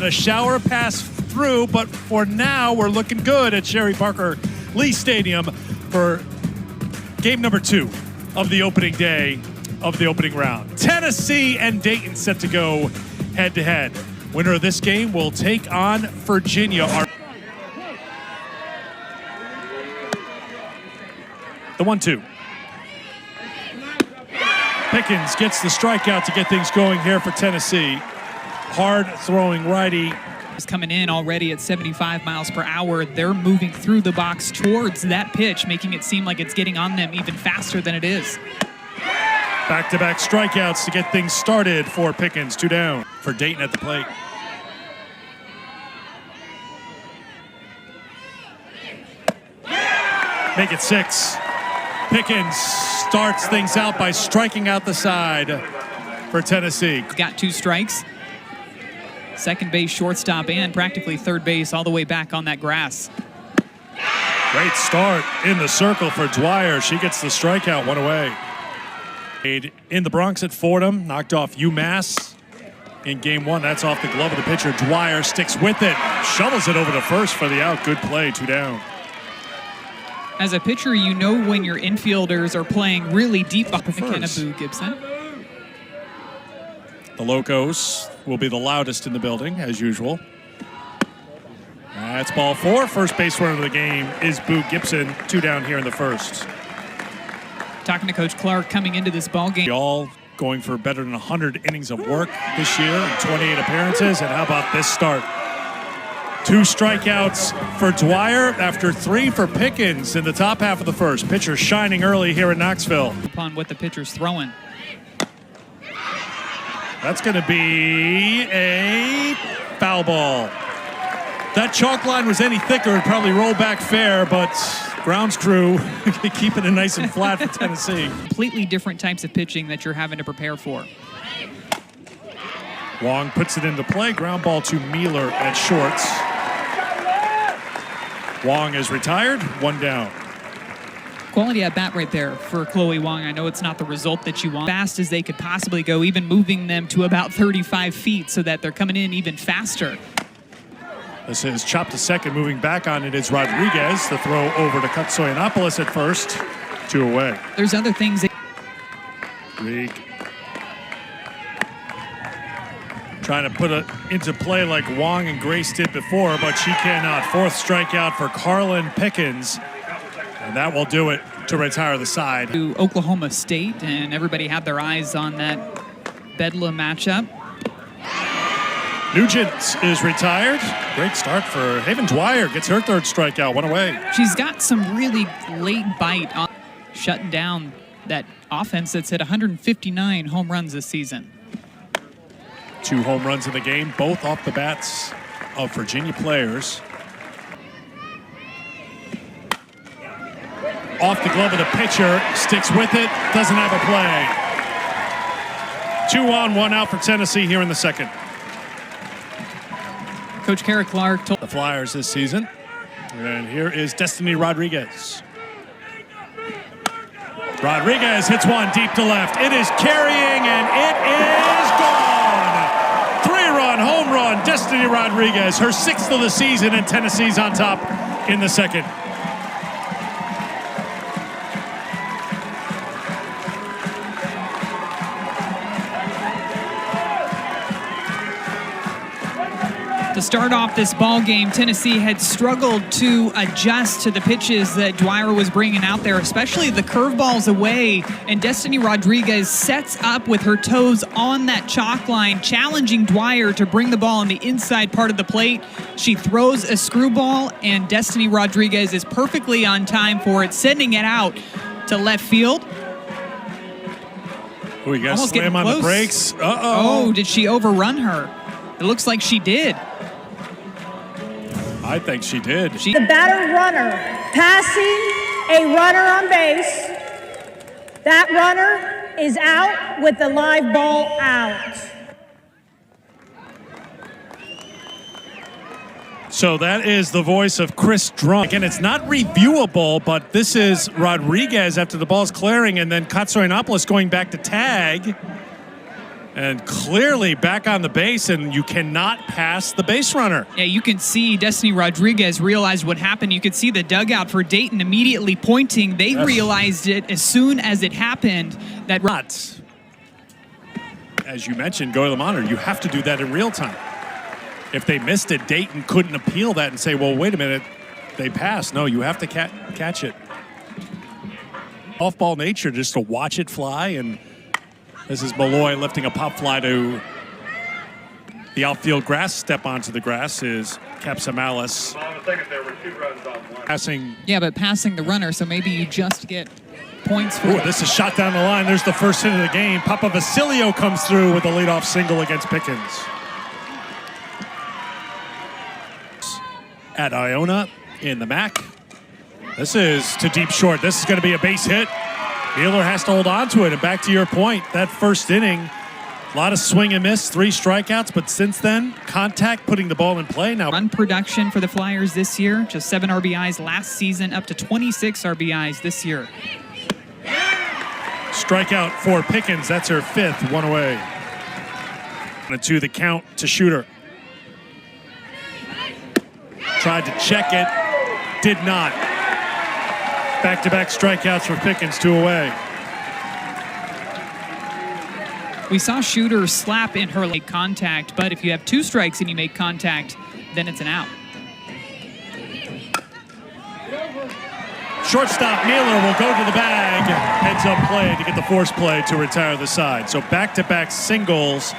A shower pass through, but for now we're looking good at Sherry Parker Lee Stadium for game number 2 of the opening day of the opening round. Tennessee and Dayton set to go head-to-head. Winner of this game will take on Virginia. The 1-2. Pickens gets the strikeout to get things going here for Tennessee. Hard-throwing righty. Is coming in already at 75 miles per hour. They're moving through the box towards that pitch, making it seem like it's getting on them even faster than it is. Back-to-back strikeouts to get things started for Pickens. 2 down for Dayton at the plate. Make it 6. Pickens starts things out by striking out the side for Tennessee. Got 2 strikes. Second base, shortstop, and practically third base all the way back on that grass. Great start in the circle for Dwyer. She gets the strikeout, 1 away. In the Bronx at Fordham, knocked off UMass in game 1. That's off the glove of the pitcher. Dwyer sticks with it, shovels it over to first for the out. Good play, 2 down. As a pitcher, you know when your infielders are playing really deep behind Boo Gibson. The Locos will be the loudest in the building, as usual. That's ball 4. First base runner of the game is Boo Gibson. 2 down here in the first. Talking to Coach Clark coming into this ball game. All going for better than 100 innings of work this year and 28 appearances. And how about this start? 2 strikeouts for Dwyer after 3 for Pickens in the top half of the first. Pitcher shining early here in Knoxville. Upon what the pitcher's throwing. That's going to be a foul ball. That chalk line was any thicker, it'd probably roll back fair, but grounds crew keeping it nice and flat for Tennessee. Completely different types of pitching that you're having to prepare for. Wong puts it into play. Ground ball to Mealer at shorts. Wong is retired. 1 down. Quality at bat right there for Chloe Wong. I know it's not the result that you want. Fast as they could possibly go, even moving them to about 35 feet so that they're coming in even faster. This is chopped to second. Moving back on it is Rodriguez. The throw over to Katsoyanopoulos at first. 2 away. There's other things. Reek. Trying to put it into play like Wong and Grace did before, but she cannot. 4th strikeout for Carlin Pickens. And that will do it to retire the side. To Oklahoma State, and everybody had their eyes on that Bedlam matchup. Nugent is retired. Great start for Haven. Dwyer gets her 3rd strikeout, 1 away. She's got some really late bite on shutting down that offense that's hit 159 home runs this season. 2 home runs in the game, both off the bats of Virginia players. Off the glove of the pitcher, sticks with it, doesn't have a play. 2 on, 1 out for Tennessee here in the second. Coach Kara Clark told the Flyers this season. And here is Destiny Rodriguez. Rodriguez hits one deep to left. It is carrying and it is gone. 3-run home run, Destiny Rodriguez, her 6th of the season, and Tennessee's on top in the second. To start off this ball game, Tennessee had struggled to adjust to the pitches that Dwyer was bringing out there, especially the curveballs away, and Destiny Rodriguez sets up with her toes on that chalk line, challenging Dwyer to bring the ball on the inside part of the plate. She throws a screwball, and Destiny Rodriguez is perfectly on time for it, sending it out to left field. Oh, you got to slam on the brakes. Oh, did she overrun her? It looks like she did. I think she did. The batter runner passing a runner on base. That runner is out with the live ball out. So that is the voice of Chris Drum. Again, it's not reviewable, but this is Rodriguez after the ball's clearing, and then Katsoyanopoulos going back to tag. And clearly back on the base, and you cannot pass the base runner. Yeah, you can see Destiny Rodriguez realized what happened. You could see the dugout for Dayton immediately pointing. They realized it as soon as it happened. That as you mentioned, go to the monitor. You have to do that in real time. If they missed it, Dayton couldn't appeal that and say, well, wait a minute, they passed. No, you have to catch it. Off-ball nature just to watch it fly, and this is Malloy lifting a pop fly to the outfield grass. Step onto the grass is Capsamalis. Passing. Yeah, but passing the runner, so maybe you just get points for it. This is shot down the line. There's the first hit of the game. Papa Vasilio comes through with a leadoff single against Pickens. At Iona in the MAC. This is to deep short. This is going to be a base hit. Mueller has to hold on to it. And back to your point, that first inning, a lot of swing and miss, 3 strikeouts. But since then, contact, putting the ball in play. Now, run production for the Flyers this year, just 7 RBIs last season, up to 26 RBIs this year. Strikeout for Pickens. That's her 5th, 1 away. And to the count to Shooter. Tried to check it, did not. Back-to-back strikeouts for Pickens, 2 away. We saw Shooter slap in her late contact, but if you have 2 strikes and you make contact, then it's an out. Shortstop Mueller will go to the bag. Heads up play to get the force play to retire the side. So back-to-back singles.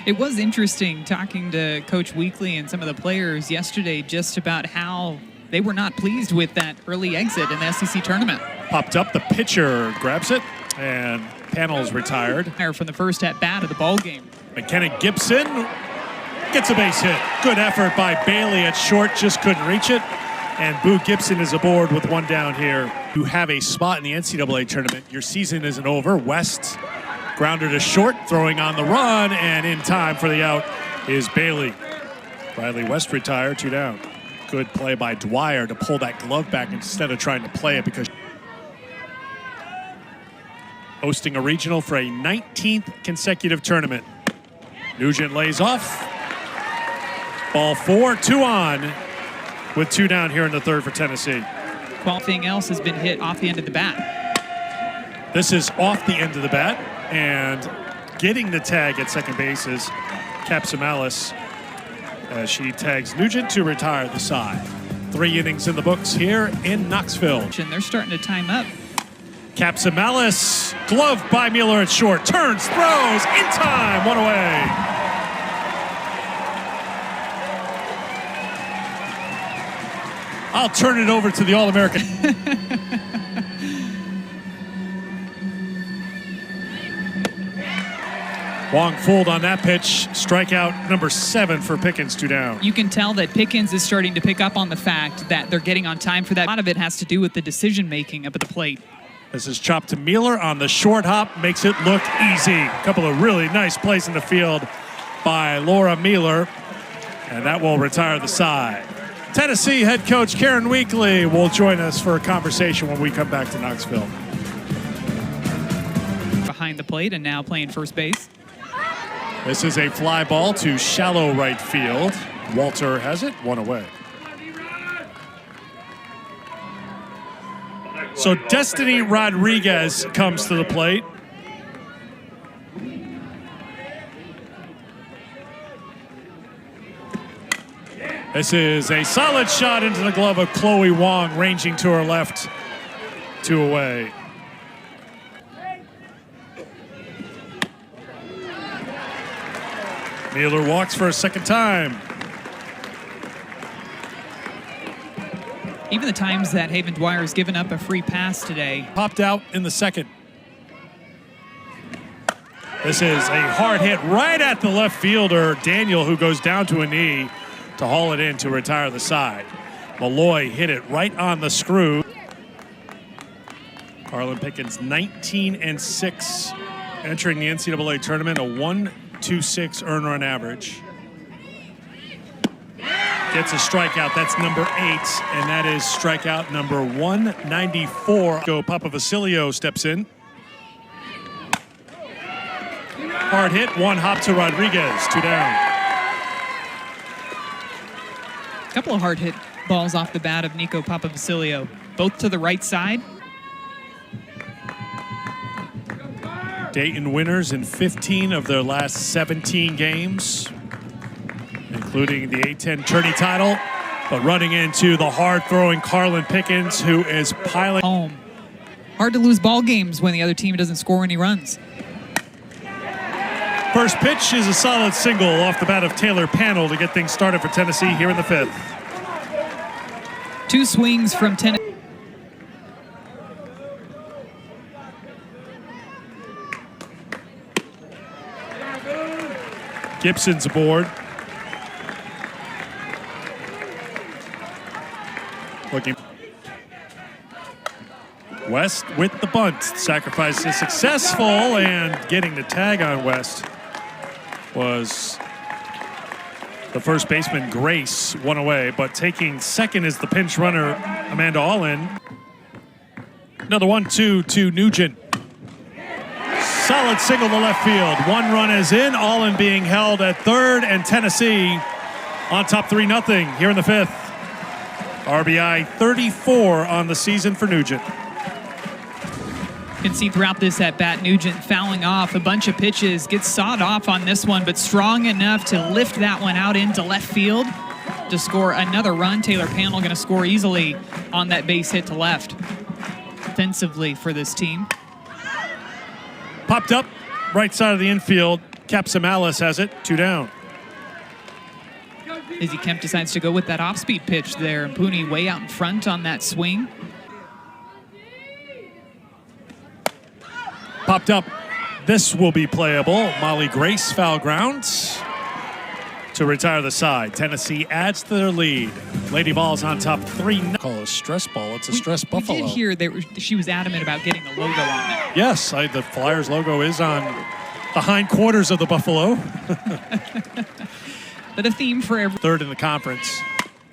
It was interesting talking to Coach Weekly and some of the players yesterday just about how they were not pleased with that early exit in the SEC tournament. Popped up, the pitcher grabs it, and Panel's retired. From the first at-bat of the ball game. McKenna Gibson gets a base hit. Good effort by Bailey at short, just couldn't reach it. And Boo Gibson is aboard with 1 down here. You have a spot in the NCAA tournament. Your season isn't over. West grounder to short, throwing on the run, and in time for the out is Bailey. Bradley West retired, 2 down. Good play by Dwyer to pull that glove back instead of trying to play it, because hosting a regional for a 19th consecutive tournament. Nugent lays off. Ball 4, 2 on, with 2 down here in the 3rd for Tennessee. Anything else has been hit off the end of the bat. This is off the end of the bat, and getting the tag at second base is Capsamalis as she tags Nugent to retire the side. 3 innings in the books here in Knoxville. And they're starting to time up. Capsamalis, glove by Mueller at short, turns, throws, in time, 1 away. I'll turn it over to the All-American. Wong fooled on that pitch. Strikeout number 7 for Pickens, 2 down. You can tell that Pickens is starting to pick up on the fact that they're getting on time for that. A lot of it has to do with the decision-making up at the plate. This is chopped to Mueller on the short hop. Makes it look easy. A couple of really nice plays in the field by Laura Mueller. And that will retire the side. Tennessee head coach Karen Weekly will join us for a conversation when we come back to Knoxville. Behind the plate and now playing first base. This is a fly ball to shallow right field. Walter has it, 1 away. So Destiny Rodriguez comes to the plate. This is a solid shot into the glove of Chloe Wong, ranging to her left, 2 away. Mueller walks for a second time. Even the times that Haven Dwyer has given up a free pass today. Popped out in the 2nd. This is a hard hit right at the left fielder, Daniel, who goes down to a knee to haul it in to retire the side. Malloy hit it right on the screw. Harlan Pickens 19-6 entering the NCAA tournament, a 1.26 earned run average. Gets a strikeout, that's number 8, and that is strikeout number 194. Papa Vasilio steps in. Hard hit, one hop to Rodriguez, 2 down. A couple of hard hit balls off the bat of Nico Papavasilio, both to the right side. Dayton winners in 15 of their last 17 games, including the A-10 tourney title, but running into the hard-throwing Carlin Pickens, who is piling home. Hard to lose ball games when the other team doesn't score any runs. First pitch is a solid single off the bat of Taylor Panel to get things started for Tennessee here in the 5th. 2 swings from Tennessee. Gibson's aboard. Looking. West with the bunt. Sacrifice is successful, and getting the tag on West was the first baseman, Grace, one away, but taking second is the pinch runner, Amanda Allin. Another 1-2 to Nugent. Solid single to left field. 1 run is in. Allin being held at third, and Tennessee on top 3-0 here in the 5th. RBI 34 on the season for Nugent. You can see throughout this at bat, Nugent fouling off a bunch of pitches, gets sawed off on this one, but strong enough to lift that one out into left field to score another run. Taylor Panel going to score easily on that base hit to left. Offensively for this team. Popped up, right side of the infield. Capsamalice has it, 2 down. Izzy Kemp decides to go with that off-speed pitch there, and Pooney way out in front on that swing. Popped up. This will be playable. Molly Grace, foul ground to retire the side. Tennessee adds to their lead. Lady Vols on top 3-0. Call it a stress ball. It's a stress buffalo. We did hear she was adamant about getting the logo on there. Yes, the Flyers logo is on the hindquarters of the buffalo. But a theme for every. Third in the conference.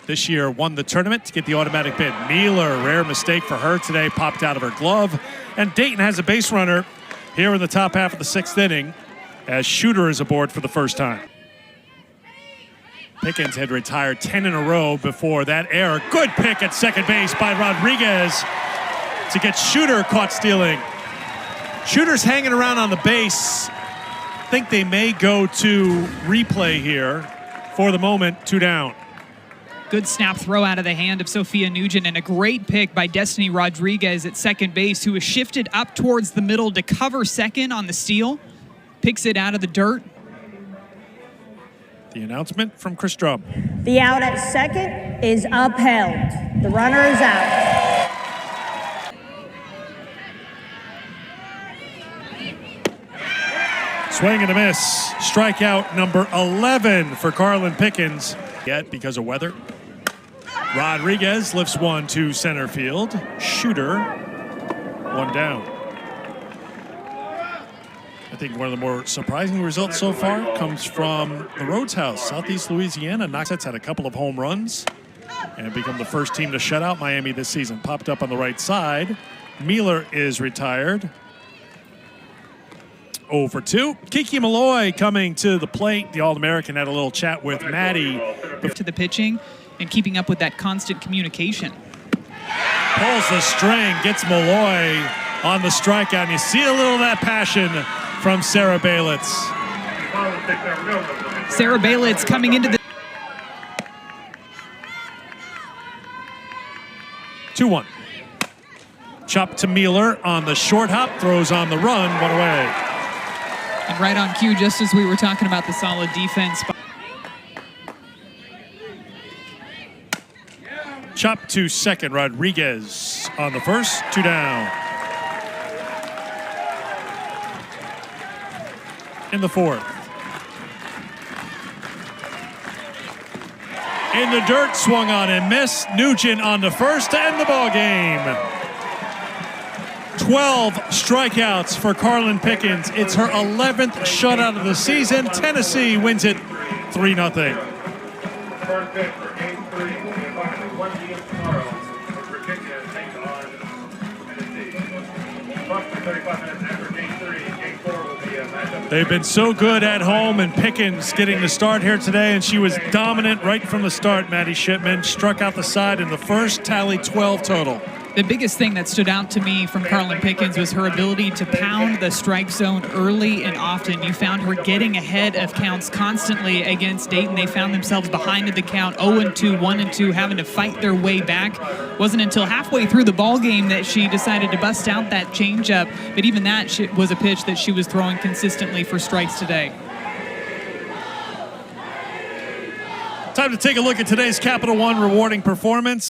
This year won the tournament to get the automatic bid. Mealer, rare mistake for her today, popped out of her glove. And Dayton has a base runner here in the top half of the 6th inning as Shooter is aboard for the first time. Pickens had retired 10 in a row before that error. Good pick at second base by Rodriguez to get Shooter caught stealing. Shooter's hanging around on the base. Think they may go to replay here. For the moment, 2 down. Good snap throw out of the hand of Sophia Nugent, and a great pick by Destiny Rodriguez at second base, who was shifted up towards the middle to cover second on the steal. Picks it out of the dirt. The announcement from Chris Drum. The out at second is upheld. The runner is out. Swing and a miss. Strikeout number 11 for Carlin Pickens. Yet because of weather. Rodriguez lifts one to center field. Shooter, 1 down. I think one of the more surprising results so far comes from the Rhodes House. Southeast Louisiana. Knoxett's had a couple of home runs and become the first team to shut out Miami this season. Popped up on the right side. Mealer is retired. 0 for 2. Kiki Malloy coming to the plate. The All-American had a little chat with Maddie. To the pitching and keeping up with that constant communication. Pulls the string, gets Malloy on the strikeout. And you see a little of that passion from Sarah Baylitz. Sarah Baylitz coming into the 2-1. Chop to Mealer on the short hop, throws on the run, 1 away. And right on cue, just as we were talking about the solid defense. Chop to second, Rodriguez on the first, 2 down. In the 4th. In the dirt, swung on and missed. Nugent on the first to end the ball game. 12 strikeouts for Carlin Pickens. It's her 11th shutout of the season. Tennessee wins it 3-0. First pitch for game 3 will be approximately 1 p.m. tomorrow. Virginia takes on Tennessee. Approximately 35 minutes after game 3, game 4 will be They've been so good at home, and Pickens getting the start here today, and she was dominant right from the start. Maddie Shipman struck out the side in the first, tally 12 total. The biggest thing that stood out to me from Carlin Pickens was her ability to pound the strike zone early and often. You found her getting ahead of counts constantly against Dayton. They found themselves behind at the count, 0-2, 1-2, having to fight their way back. Wasn't until halfway through the ball game that she decided to bust out that changeup, but even that was a pitch that she was throwing consistently for strikes today. Time to take a look at today's Capital One rewarding performance.